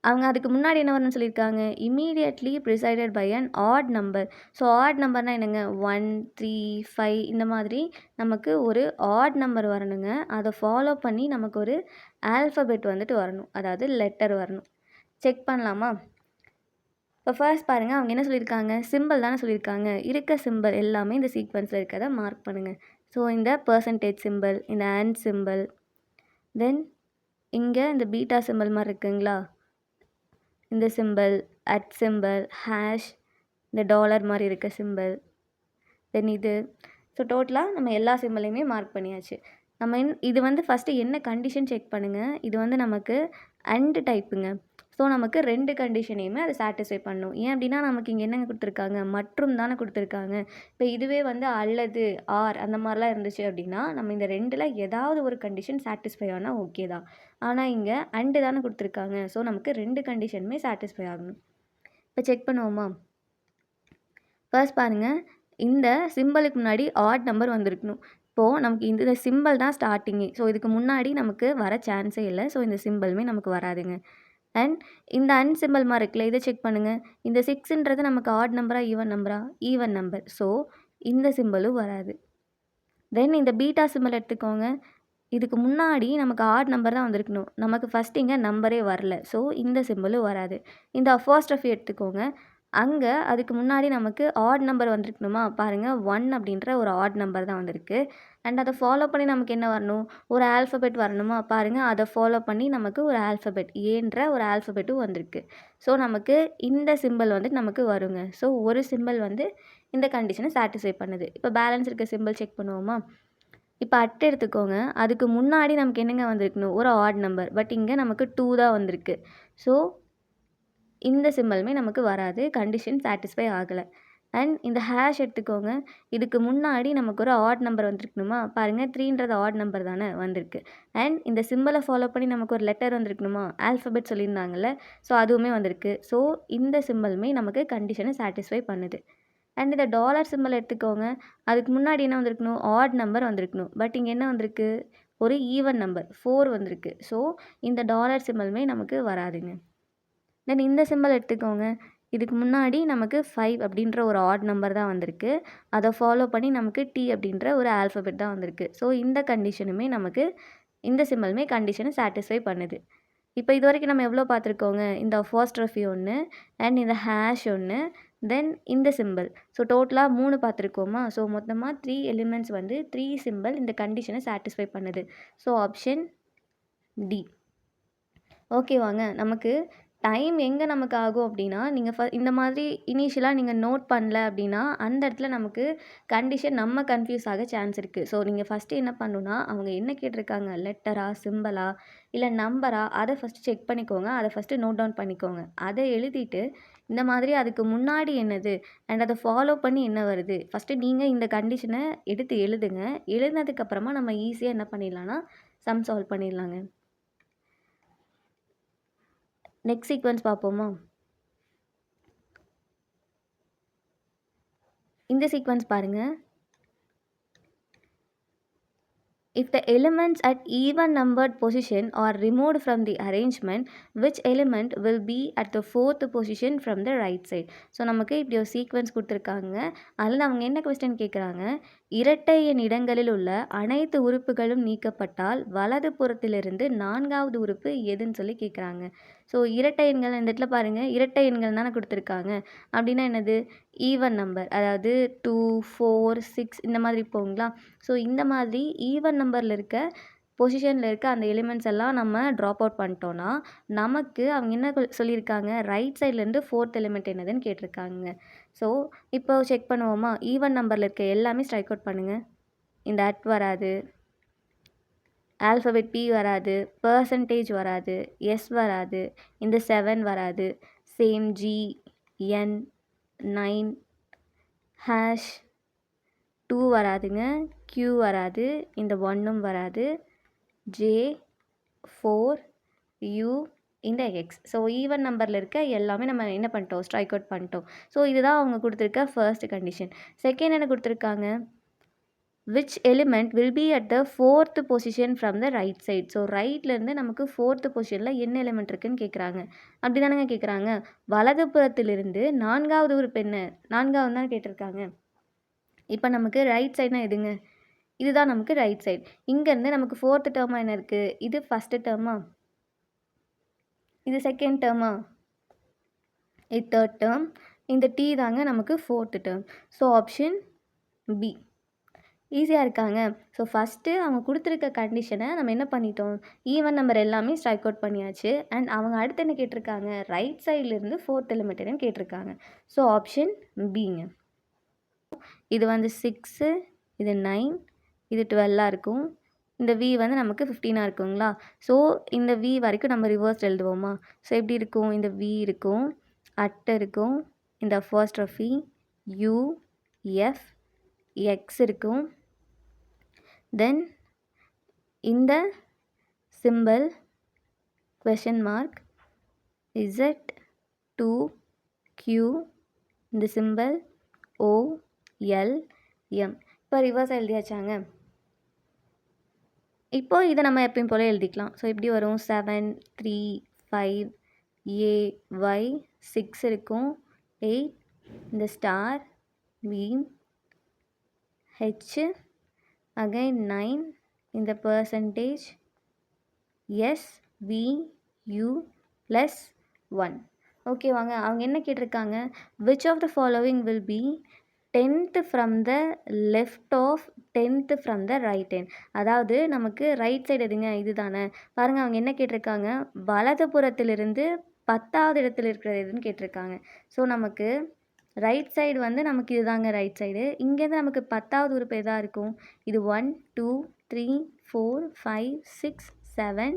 அவங்க அதுக்கு முன்னாடி என்ன வரணும்னு சொல்லியிருக்காங்க, immediately preceded by an odd number. So odd நம்பர்னால் என்னங்க, 1, 3, 5 இந்த மாதிரி நமக்கு ஒரு ஆட் நம்பர் வரணுங்க. அதை ஃபாலோ பண்ணி நமக்கு ஒரு ஆல்ஃபபெட் வந்துட்டு வரணும், அதாவது லெட்டர் வரணும். செக் பண்ணலாமா? இப்போ ஃபர்ஸ்ட் பாருங்கள், அவங்க என்ன சொல்லியிருக்காங்க, சிம்பிள் தானே சொல்லியிருக்காங்க. இருக்க சிம்பிள் எல்லாமே இந்த சீக்வன்ஸில் இருக்கிறத மார்க் பண்ணுங்கள். ஸோ இந்த பர்சன்டேஜ் சிம்பிள், இந்த அண்ட் சிம்பிள், தென் இங்கே இந்த பீட்டா சிம்பிள் மாதிரி இருக்குங்களா, இந்த சிம்பிள், அட் சிம்பிள், ஹேஷ், இந்த டாலர் மாதிரி இருக்க சிம்பிள், தென் இது. ஸோ டோட்டலாக நம்ம எல்லா சிம்பிளையுமே மார்க் பண்ணியாச்சு. நம்ம இது வந்து ஃபஸ்ட்டு என்ன கண்டிஷன் செக் பண்ணுங்கள். இது வந்து நமக்கு அண்ட் டைப்புங்க. ஸோ நமக்கு 2 கண்டிஷனையுமே அதை சாட்டிஸ்ஃபை பண்ணணும். ஏன் அப்படின்னா நமக்கு இங்கே என்னங்க கொடுத்துருக்காங்க, மற்றும் தானே கொடுத்துருக்காங்க. இப்போ இதுவே வந்து அல்லது, ஆர் அந்த மாதிரிலாம் இருந்துச்சு அப்படின்னா நம்ம இந்த 2ல் ஏதாவது ஒரு கண்டிஷன் சாட்டிஸ்ஃபை ஆனால் ஓகே தான். ஆனால் இங்கே அண்டு தானே கொடுத்துருக்காங்க. ஸோ நமக்கு 2 கண்டிஷனுமே சாட்டிஸ்ஃபை ஆகணும். இப்போ செக் பண்ணுவோமா? ஃபர்ஸ்ட் பாருங்கள், இந்த சிம்பிளுக்கு முன்னாடி ஆட் நம்பர் வந்திருக்கணும். இப்போது நமக்கு இந்த சிம்பிள் தான் ஸ்டார்டிங்கே. ஸோ இதுக்கு முன்னாடி நமக்கு வர சான்ஸே இல்லை. ஸோ இந்த சிம்பிளுமே நமக்கு வராதுங்க. அண்ட் இந்த அண்ட் சிம்பிள் மாதிரி இருக்குல்ல, இதை செக் பண்ணுங்கள். இந்த 6ன்றது நமக்கு ஆட் நம்பரா ஈவன் நம்பரா, ஈவன் நம்பர். ஸோ இந்த சிம்பிளும் வராது. தென் இந்த பீட்டா சிம்பிள் எடுத்துக்கோங்க. இதுக்கு முன்னாடி நமக்கு ஆட் நம்பர் தான் வந்திருக்கணும். நமக்கு ஃபஸ்ட் இங்கே நம்பரே வரல. ஸோ இந்த சிம்பிளும் வராது. இந்த அப்போஸ்ட்ரோஃபி எடுத்துக்கோங்க. அங்கே அதுக்கு முன்னாடி நமக்கு ஆட் நம்பர் வந்திருக்கணுமா, பாருங்கள் 1 அப்படின்ற ஒரு ஆட் நம்பர் தான் வந்திருக்கு. அண்ட் அதை ஃபாலோ பண்ணி நமக்கு என்ன வரணும், ஒரு ஆல்ஃபபெட் வரணுமா, பாருங்கள் அதை ஃபாலோ பண்ணி நமக்கு ஒரு ஆல்ஃபபெட், ஏன்ற ஒரு ஆல்ஃபபெட்டும் வந்திருக்கு. ஸோ நமக்கு இந்த சிம்பிள் வந்து நமக்கு வருங்க. ஸோ ஒரு சிம்பிள் வந்து இந்த கண்டிஷனை சாட்டிஸ்ஃபை பண்ணுது. இப்போ பேலன்ஸ் இருக்க சிம்பிள் செக் பண்ணுவோமா? இப்போ அட்டை எடுத்துக்கோங்க. அதுக்கு முன்னாடி நமக்கு என்னங்க வந்திருக்கணும், ஒரு ஆட் நம்பர். பட் இங்கே நமக்கு 2 தான் வந்திருக்கு. ஸோ இந்த சிம்பிளுமே நமக்கு வராது, கண்டிஷன் சாட்டிஸ்ஃபை ஆகலை. அண்ட் இந்த ஹேஷ் எடுத்துக்கோங்க. இதுக்கு முன்னாடி நமக்கு ஒரு ஆட் நம்பர் வந்திருக்கணுமா, பாருங்கள் 3ன்றது ஆட் நம்பர் தானே வந்திருக்கு. அண்ட் இந்த சிம்பிளை ஃபாலோ பண்ணி நமக்கு ஒரு லெட்டர் வந்திருக்கணுமா, ஆல்ஃபபெட் சொல்லியிருந்தாங்கல்ல, ஸோ அதுவுமே வந்திருக்கு. ஸோ இந்த சிம்பிளுமே நமக்கு கண்டிஷனை சாட்டிஸ்ஃபை பண்ணுது. அண்ட் இந்த டாலர் சிம்பிள் எடுத்துக்கோங்க. அதுக்கு முன்னாடி என்ன வந்திருக்கணும், ஆட் நம்பர் வந்திருக்கணும். பட் இங்கே என்ன வந்திருக்கு, ஒரு ஈவன் நம்பர் 4 வந்திருக்கு. ஸோ இந்த டாலர் சிம்பிளுமே நமக்கு வராதுங்க. தென் இந்த சிம்பிள் எடுத்துக்கோங்க. இதுக்கு முன்னாடி நமக்கு 5 அப்படின்ற ஒரு ஆட் நம்பர் தான் வந்திருக்கு. அதை ஃபாலோ பண்ணி நமக்கு டி அப்படின்ற ஒரு ஆல்ஃபபெட் தான் வந்திருக்கு. ஸோ இந்த கண்டிஷனுமே நமக்கு, இந்த சிம்பிளுமே கண்டிஷனை சாட்டிஸ்ஃபை பண்ணுது. இப்போ இது வரைக்கும் நம்ம எவ்வளோ பார்த்துருக்கோங்க, இந்த அப்போஸ்ட்ரோஃபி ஒன்று, அண்ட் இந்த ஹேஷ் ஒன்று, தென் இந்த சிம்பிள். ஸோ டோட்டலாக 3 பார்த்துருக்கோமா? ஸோ மொத்தமாக 3 எலிமெண்ட்ஸ் வந்து 3 சிம்பிள் இந்த கண்டிஷனை சாட்டிஸ்ஃபை பண்ணுது. So option D. ஓகேவாங்க. நமக்கு டைம் எங்கே நமக்கு ஆகும் அப்படின்னா, நீங்கள் இந்த மாதிரி இனிஷியலாக நீங்கள் நோட் பண்ணல அப்படின்னா அந்த இடத்துல நமக்கு கண்டிஷன் நம்ம கன்ஃபியூஸ் ஆக சான்ஸ் இருக்குது. ஸோ நீங்கள் ஃபஸ்ட்டு என்ன பண்ணணுன்னா, அவங்க என்ன கேட்டிருக்காங்க, லெட்டரா, சிம்பிளா, இல்லை நம்பரா, அதை ஃபஸ்ட்டு செக் பண்ணிக்கோங்க. அதை ஃபஸ்ட்டு நோட் டவுன் பண்ணிக்கோங்க. அதை எழுதிட்டு இந்த மாதிரி அதுக்கு முன்னாடி என்னது அண்ட் அதை ஃபாலோ பண்ணி என்ன வருது, ஃபஸ்ட்டு நீங்கள் இந்த கண்டிஷனை எடுத்து எழுதுங்க. எழுதினதுக்கப்புறமா நம்ம ஈஸியாக என்ன பண்ணிடலான்னா சம் சால்வ் பண்ணிடலாங்க. நெக்ஸ்ட் சீக்வன்ஸ் பார்ப்போமா? இந்த சீக்வன்ஸ் பாருங்கள். If the elements at even numbered position are removed from the arrangement, which element will be at the 4th position from the right side? So நமக்கு இப்படி ஒரு சீக்வன்ஸ் கொடுத்துருக்காங்க. அதில் அவங்க என்ன கொஸ்டின் கேட்குறாங்க, இரட்டை எண் இடங்களில் உள்ள அனைத்து உறுப்புகளும் நீக்கப்பட்டால் வலது புறத்திலிருந்து 4வது உறுப்பு எதுன்னு சொல்லி கேட்குறாங்க. ஸோ இரட்டை எண்கள் இந்த இடத்துல பாருங்கள், இரட்டை எண்கள் தானே கொடுத்துருக்காங்க. அப்படின்னா என்னது? ஈவன் நம்பர், அதாவது 2, 4, 6 இந்த மாதிரி போங்களா. ஸோ இந்த மாதிரி ஈவன் நம்பரில் இருக்க பொசிஷனில் இருக்க அந்த எலிமெண்ட்ஸ் எல்லாம் நம்ம ட்ராப் அவுட் பண்ணிட்டோன்னா நமக்கு அவங்க என்ன சொல்லியிருக்காங்க, ரைட் சைட்லேருந்து 4th எலிமெண்ட் என்னதுன்னு கேட்டிருக்காங்க. ஸோ இப்போ செக் பண்ணுவோமா? ஈவன் நம்பரில் இருக்க எல்லாமே ஸ்ட்ரைக் அவுட் பண்ணுங்கள். இந்த அட் வராது, ஆல்ஃபபெட் பி வராது, பர்சன்டேஜ் வராது, எஸ் வராது, இந்த 7 வராது, சேம் ஜி, என், 9, ஹேஷ் 2 வராதுங்க, க்யூ வராது, இந்த 1ம் வராது, ஜே, 4, யூ, இந்த எக்ஸ். ஸோ ஈவன் நம்பரில் இருக்க எல்லாமே நம்ம என்ன பண்ணிட்டோம்? ஸ்ட்ரைக் அவுட் பண்ணிட்டோம். ஸோ இதுதான் அவங்க கொடுத்துருக்க ஃபர்ஸ்ட் கண்டிஷன். செகண்ட் என்ன கொடுத்துருக்காங்க? Which element will be at the 4th position from the right side. So ரைட்லேருந்து நமக்கு 4th பொசிஷனில் என்ன எலிமெண்ட் இருக்குன்னு கேட்குறாங்க. அப்படி தானேங்க கேட்குறாங்க. வலது புறத்திலிருந்து 4வது உறுப்பு என்ன? 4வது தான் கேட்டிருக்காங்க. இப்போ நமக்கு ரைட் சைட்னா எதுங்க? இதுதான் நமக்கு ரைட் சைட். இங்கேருந்து நமக்கு 4th டேர்மாக என்ன இருக்குது? இது ஃபஸ்ட்டு டேர்மா, இது செகண்ட் டேர்மா, இது தேர்ட் டேர்ம், இந்த டி தாங்க நமக்கு 4th term. So option B. ஈஸியாக இருக்காங்க. ஸோ ஃபஸ்ட்டு அவங்க கொடுத்துருக்க கண்டிஷனை நம்ம என்ன பண்ணிட்டோம்? ஈவன் நம்பர் எல்லாமே ஸ்ட்ரைக் அவுட் பண்ணியாச்சு. அண்ட் அவங்க அடுத்து என்ன கேட்டிருக்காங்க? ரைட் சைட்லேருந்து 4th எலிமெண்ட் என்னன்னு கேட்டிருக்காங்க. ஸோ ஆப்ஷன் பிங்க. இது வந்து 6, இது 9, இது 12 இருக்கும். இந்த வி வந்து நமக்கு 15 இருக்குங்களா. ஸோ இந்த வி வரைக்கும் நம்ம ரிவர்ஸ் எழுதுவோமா? ஸோ எப்படி இருக்கும்? இந்த வி இருக்கும், அட் இருக்கும், இந்த அப்போஸ்ட்ரோஃபி, யூ, எஃப், எக்ஸ் இருக்கும், தென் இந்த simple question mark, Z, 2, Q, இந்த சிம்பிள் ஓ, எல், எம். இப்போ ரிவர்ஸ் எழுதியாச்சாங்க. இப்போ இதை நம்ம எப்பயும் போல் எழுதிக்கலாம். ஸோ எப்படி வரும்? 7, 3, 5, ஏ, ஒய், 6 இருக்கும், 8, இந்த ஸ்டார், பீம், ஹெச், அகைன் 9, இந்த percentage, S, V, U plus 1. Okay வாங்க, அவங்க என்ன கேட்டிருக்காங்க? Which of the following will be 10th from the left of 10th from the right hand. அதாவது நமக்கு ரைட் சைடு எதுங்க? இது தானே. பாருங்கள், அவங்க என்ன கேட்டிருக்காங்க? வலது புறத்திலிருந்து 10வது இடத்துல இருக்கிறது எதுன்னு கேட்டிருக்காங்க. ஸோ நமக்கு ரைட் சைடு வந்து நமக்கு இதுதாங்க ரைட் சைடு. இங்கேருந்து நமக்கு 10வது உறுப்பு எதாக இருக்கும்? இது 1, 2, 3, 4, 5, 6, 7,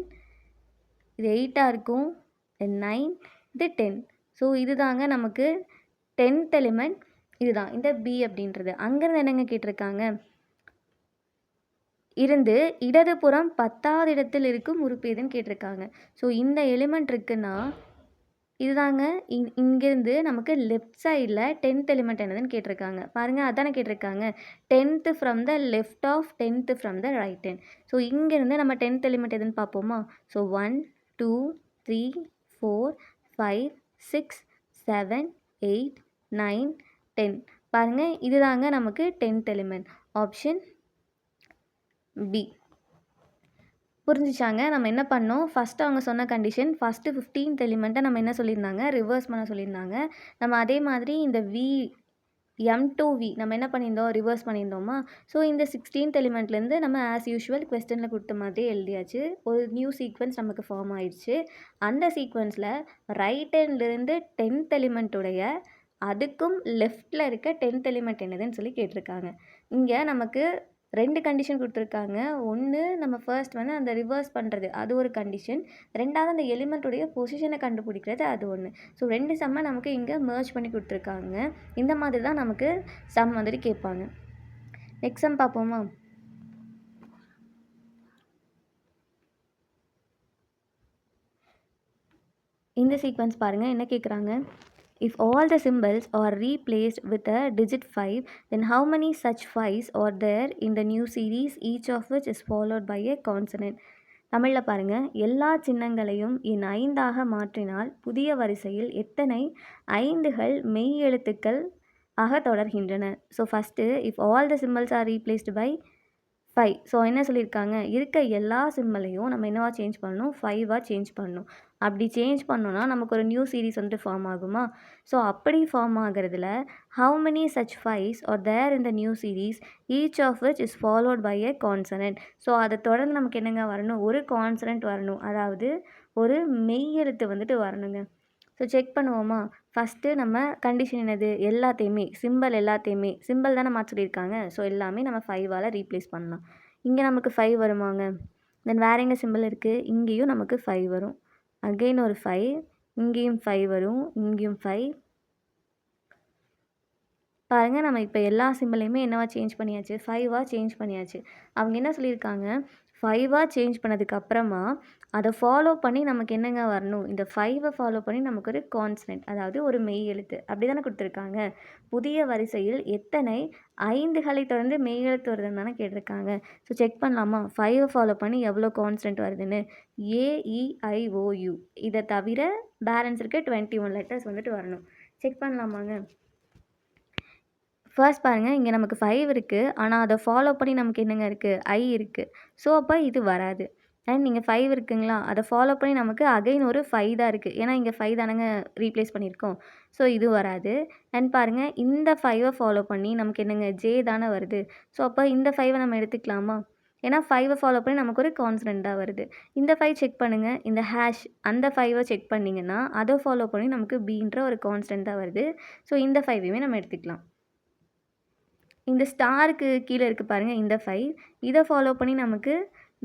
இது 8ஆக இருக்கும், இது 9, இது 10. ஸோ இதுதாங்க நமக்கு 10th எலிமெண்ட். இதுதான் இந்த பி அப்படின்றது. அங்கேருந்து என்னங்க கேட்டிருக்காங்க? இருந்து இடதுபுறம் 10வது இடத்தில் இருக்கும் உறுப்பு எதுன்னு கேட்டிருக்காங்க. ஸோ இந்த எலிமெண்ட் இருக்குன்னா இதுதாங்க. இங்கேருந்து நமக்கு லெஃப்ட் சைடில் 10th எலிமெண்ட் என்னதுன்னு கேட்டிருக்காங்க. பாருங்கள், அதானே கேட்டிருக்காங்க. 10th from the left of 10th from the right hand. So இங்கேருந்து நம்ம 10th எலிமெண்ட் எதுன்னு பார்ப்போமா? ஸோ 1, 2, 3, 4, 5, 6, 7, 8, 9, 10. பாருங்கள், இதுதாங்க நமக்கு 10th எலிமெண்ட். Option B. புரிஞ்சிச்சாங்க? நம்ம என்ன பண்ணோம்? ஃபஸ்ட்டு அவங்க சொன்ன கண்டிஷன், ஃபஸ்ட்டு 15th எலிமெண்ட்டை நம்ம என்ன சொல்லியிருந்தாங்க? ரிவர்ஸ் பண்ண சொல்லியிருந்தாங்க. நம்ம அதே மாதிரி இந்த வி, எம் டு வி நம்ம என்ன பண்ணியிருந்தோம்? ரிவர்ஸ் பண்ணியிருந்தோமா? ஸோ இந்த 16th எலிமெண்ட்லேருந்து நம்ம ஆஸ் யூஷுவல் கொஸ்டினில் கொடுத்த மாதிரியே எழுதியாச்சு. ஒரு நியூ சீக்வன்ஸ் நமக்கு ஃபார்ம் ஆயிடுச்சு. அந்த சீக்வன்ஸில் ரைட் ஹேண்ட்லேருந்து 10th எலிமெண்ட்டுடைய அதுக்கும் லெஃப்டில் இருக்க 10th எலிமெண்ட் என்னதுன்னு சொல்லி கேட்டிருக்காங்க. இங்கே நமக்கு 2 கண்டிஷன் கொடுத்துருக்காங்க. ஒன்று, நம்ம ஃபர்ஸ்ட் வந்து அந்த ரிவர்ஸ் பண்ணுறது, அது ஒரு கண்டிஷன். 2வது அந்த எலிமெண்ட்டுடைய பொசிஷனை கண்டுபிடிக்கிறது, அது ஒன்று. ஸோ 2 சம்மை நமக்கு இங்கே மெர்ஜ் பண்ணி கொடுத்துருக்காங்க. இந்த மாதிரி தான் நமக்கு சம் வந்துட்டு கேட்பாங்க. நெக்ஸ்ட் சம் பார்ப்போமா? இந்த சீக்வன்ஸ் பாருங்கள், என்ன கேட்குறாங்க? If all the symbols are replaced with a digit 5, then how many such 5s are there in the new series, each of which is followed by a consonant? தமிழில் பாருங்கள், எல்லா சின்னங்களையும் எண் 5ஆக மாற்றினால் புதிய வரிசையில் எத்தனை 5கள் மெய் எழுத்துக்கள் ஆக தொடர்கின்றன. So first if all the symbols are replaced by 5. So என்ன சொல்லியிருக்காங்க, இருக்க எல்லா சிம்பலையும் நம்ம என்னவா சேஞ்ச் பண்ணணும், 5ஆ சேஞ்ச் பண்ணணும். அப்படி சேஞ்ச் பண்ணோன்னா நமக்கு ஒரு நியூ சீரிஸ் வந்துட்டு ஃபார்ம் ஆகுமா? ஸோ அப்படி ஃபார்ம் ஆகிறதுல how many such 5s are there in the new series each of which is followed by a consonant. So அதை தொடர்ந்து நமக்கு என்னங்க வரணும், ஒரு கான்சனன்ட் வரணும். அதாவது ஒரு மெய் எழுத்து வந்துட்டு வரணுங்க. ஸோ செக் பண்ணுவோமா? ஃபஸ்ட்டு நம்ம கண்டிஷன் என்னது, எல்லாத்தையுமே சிம்பிள் தானே மாற்ற சொல்லியிருக்காங்க. ஸோ எல்லாமே நம்ம 5ஆல் ரீப்ளேஸ் பண்ணலாம். இங்கே நமக்கு 5 வருமாங்க. தென் வேறு எங்கே சிம்பிள் இருக்குது, இங்கேயும் நமக்கு 5 வரும். அகெயின் ஒரு 5, இங்கேயும் 5 வரும், இங்கேயும் 5. பாருங்கள், நம்ம இப்போ எல்லா சிம்பிளையுமே என்னவா சேஞ்ச் பண்ணியாச்சு, 5ஆ சேஞ்ச் பண்ணியாச்சு. அவங்க என்ன சொல்லியிருக்காங்க, 5ஆ சேஞ்ச் பண்ணதுக்கப்புறமா அதை ஃபாலோ பண்ணி நமக்கு என்னங்க வரணும், இந்த 5ஐ ஃபாலோ பண்ணி நமக்கு ஒரு கான்ஸ்டன்ட், அதாவது ஒரு மெய் எழுத்து அப்படி தானே கொடுத்துருக்காங்க. புதிய வரிசையில் எத்தனை 5களை தொடர்ந்து மெய் எழுத்து வருதுன்னு தானே கேட்டிருக்காங்க. ஸோ செக் பண்ணலாமா, 5ஐ ஃபாலோ பண்ணி எவ்வளோ கான்ஸ்டன்ட் வருதுன்னு. AEIOU இதை தவிர பேலன்ஸ் இருக்க 21 லெட்டர்ஸ் வந்துட்டு வரணும். செக் பண்ணலாமாங்க. ஃபர்ஸ்ட் பாருங்கள், இங்கே நமக்கு 5 இருக்குது. ஆனால் அதை ஃபாலோ பண்ணி நமக்கு என்னங்க இருக்குது, I இருக்குது. ஸோ அப்போ இது வராது. அண்ட் நீங்கள் 5 இருக்குங்களா, அதை ஃபாலோ பண்ணி நமக்கு அகைன் ஒரு 5 தான் இருக்குது. ஏன்னா இங்கே 5 தானங்க ரீப்ளேஸ் பண்ணியிருக்கோம். ஸோ இது வராது. அண்ட் பாருங்கள், இந்த 5ஐ ஃபாலோ பண்ணி நமக்கு என்னங்க J தானே வருது. ஸோ அப்போ இந்த 5ஐ நம்ம எடுத்துக்கலாமா? ஏன்னா 5ஐ ஃபாலோ பண்ணி நமக்கு ஒரு கான்ஸ்டன்ட்டாக வருது. இந்த 5 செக் பண்ணுங்கள், இந்த ஹேஷ் அந்த 5ஐ செக் பண்ணிங்கன்னா அதை ஃபாலோ பண்ணி நமக்கு Bன்ற ஒரு கான்ஸ்டன்ட்டாக வருது. ஸோ இந்த 5ஐயுமே நம்ம எடுத்துக்கலாம். இந்த ஸ்டாருக்கு கீழே இருக்குது பாருங்கள், இந்த 5 இதை ஃபாலோ பண்ணி நமக்கு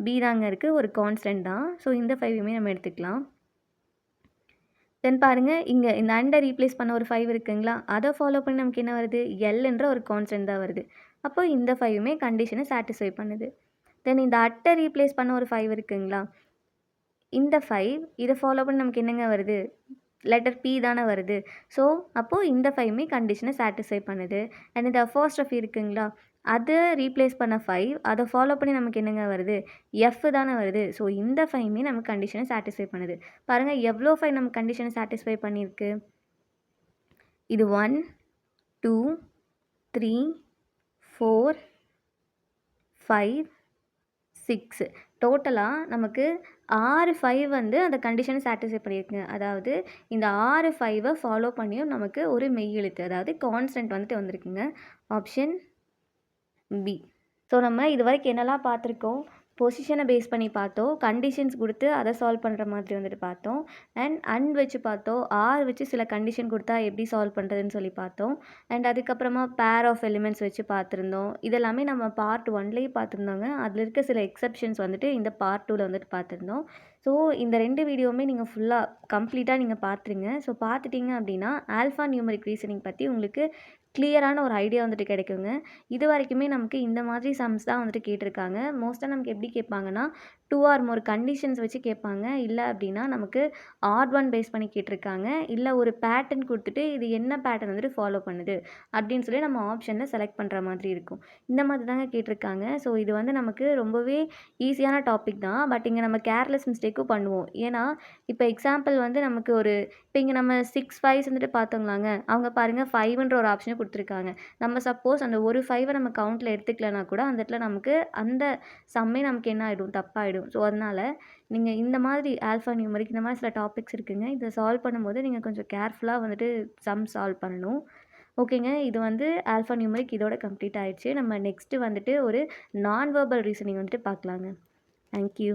B தாங்க இருக்குது, ஒரு கான்ஸ்டன்ட் தான். ஸோ இந்த 5ஐயுமே நம்ம எடுத்துக்கலாம். தென் பாருங்கள், இங்கே இந்த அண்டை ரீப்ளேஸ் பண்ண ஒரு 5 இருக்குங்களா, அதை ஃபாலோ பண்ணி நமக்கு என்ன வருது, Lன்ற ஒரு கான்ஸ்டன்ட் தான் வருது. அப்போ இந்த 5ஐயுமே கண்டிஷனை சாட்டிஸ்ஃபை பண்ணுது. தென் இந்த அட்டை ரீப்ளேஸ் பண்ண ஒரு 5 இருக்குங்களா, இந்த 5 இதை ஃபாலோ பண்ணி நமக்கு என்னங்க வருது, லெட்டர் P தானே வருது. ஸோ அப்போது இந்த 5மே கண்டிஷனை சாட்டிஸ்ஃபை பண்ணுது. அண்ட் இந்த அப்போஸ்ட்ரோஃபி இருக்குங்களா, அதை ரீப்ளேஸ் பண்ண 5 அதை ஃபாலோ பண்ணி நமக்கு என்னங்க வருது, F தானே வருது. ஸோ இந்த 5மே நமக்கு கண்டிஷனை சாட்டிஸ்ஃபை பண்ணுது. பாருங்கள், எவ்வளோ 5 நமக்கு கண்டிஷனை சாட்டிஸ்ஃபை பண்ணியிருக்கு. இது 1 2 3 4 5 6 டோட்டலாக நமக்கு 6 5 வந்து அந்த கண்டிஷனை சாட்டிஸ்ஃபை பண்ணியிருக்குங்க. அதாவது இந்த 6 5ஐ ஃபாலோ பண்ணியும் நமக்கு ஒரு மெய் எழுத்து, அதாவது கான்ஸ்டன்ட் வந்துட்டு வந்திருக்குங்க. Option B. ஸோ நம்ம இது வரைக்கும் என்னெல்லாம் பார்த்துருக்கோம், பொசிஷனை பேஸ் பண்ணி பார்த்தோம், கண்டிஷன்ஸ் கொடுத்து அதை சால்வ் பண்ணுற மாதிரி வந்துட்டு பார்த்தோம். அண்ட் வச்சு பார்த்தோம், ஆர் வச்சு சில கண்டிஷன் கொடுத்தா எப்படி சால்வ் பண்ணுறதுன்னு சொல்லி பார்த்தோம். அண்ட் அதுக்கப்புறமா பேர் ஆஃப் எலிமெண்ட்ஸ் வச்சு பார்த்துருந்தோம். இதெல்லாமே நம்ம பார்ட் 1லேயே பார்த்துருந்தோங்க. அதில் இருக்க சில எக்ஸப்ஷன்ஸ் வந்துட்டு இந்த பார்ட் 2ல் வந்துட்டு பார்த்துருந்தோம். ஸோ இந்த 2 வீடியோவுமே நீங்கள் ஃபுல்லாக கம்ப்ளீட்டாக நீங்கள் பார்த்துருங்க. ஸோ பார்த்துட்டிங்க அப்படின்னா ஆல்ஃபா நியூமரிக் ரீசனிங் பற்றி உங்களுக்கு கிளியரான ஒரு ஐடியா வந்துட்டு கிடைக்குங்க. இது வரைக்குமே நமக்கு இந்த மாதிரி சம்ஸ் தான் வந்துட்டு கேட்டிருக்காங்க. மோஸ்ட்டாக நமக்கு எப்படி கேட்பாங்கன்னா 2 ஆர் மோர் கண்டிஷன்ஸ் வச்சு கேட்பாங்க. இல்லை அப்படின்னா நமக்கு ஆட் ஒன் பேஸ் பண்ணி கேட்டிருக்காங்க. இல்லை ஒரு பேட்டர்ன் கொடுத்துட்டு இது என்ன பேட்டர்ன் வந்துட்டு ஃபாலோ பண்ணுது அப்படின்னு சொல்லி நம்ம ஆப்ஷனில் செலக்ட் பண்ணுற மாதிரி இருக்கும். இந்த மாதிரி தாங்க கேட்டிருக்காங்க. ஸோ இது வந்து நமக்கு ரொம்பவே ஈஸியான டாபிக் தான். பட் இங்கே நம்ம கேர்லெஸ் மிஸ்டேக்கும் பண்ணுவோம். ஏன்னா இப்போ எக்ஸாம்பிள் வந்து நமக்கு ஒரு இப்போ இங்கே நம்ம 6 5s வந்துட்டு பார்த்தோங்களாங்க. அவங்க பாருங்கள் 5ன்ற ஒரு ஆப்ஷனை கொடுத்துருக்காங்க. நம்ம சப்போஸ் அந்த ஒரு 5ஐ நம்ம கவுண்டில் எடுத்துக்கலனா கூட அந்த இடத்துல நமக்கு அந்த சம்மே நமக்கு என்ன ஆகிடும், தப்பாகிடும். ஸோ அதனால் நீங்கள் இந்த மாதிரி ஆல்ஃபா நியூமரிக் இந்த மாதிரி சில டாபிக்ஸ் இருக்குங்க. இதை சால்வ் பண்ணும்போது நீங்கள் கொஞ்சம் கேர்ஃபுல்லாக வந்துட்டு சம் சால்வ் பண்ணணும். ஓகேங்க, இது வந்து ஆல்ஃபா நியூமரிக் இதோட கம்ப்ளீட் ஆயிடுச்சு. நம்ம நெக்ஸ்ட்டு வந்துட்டு ஒரு நான் வெர்பல் ரீசனிங் வந்துட்டு பார்க்கலாங்க. தேங்க்யூ.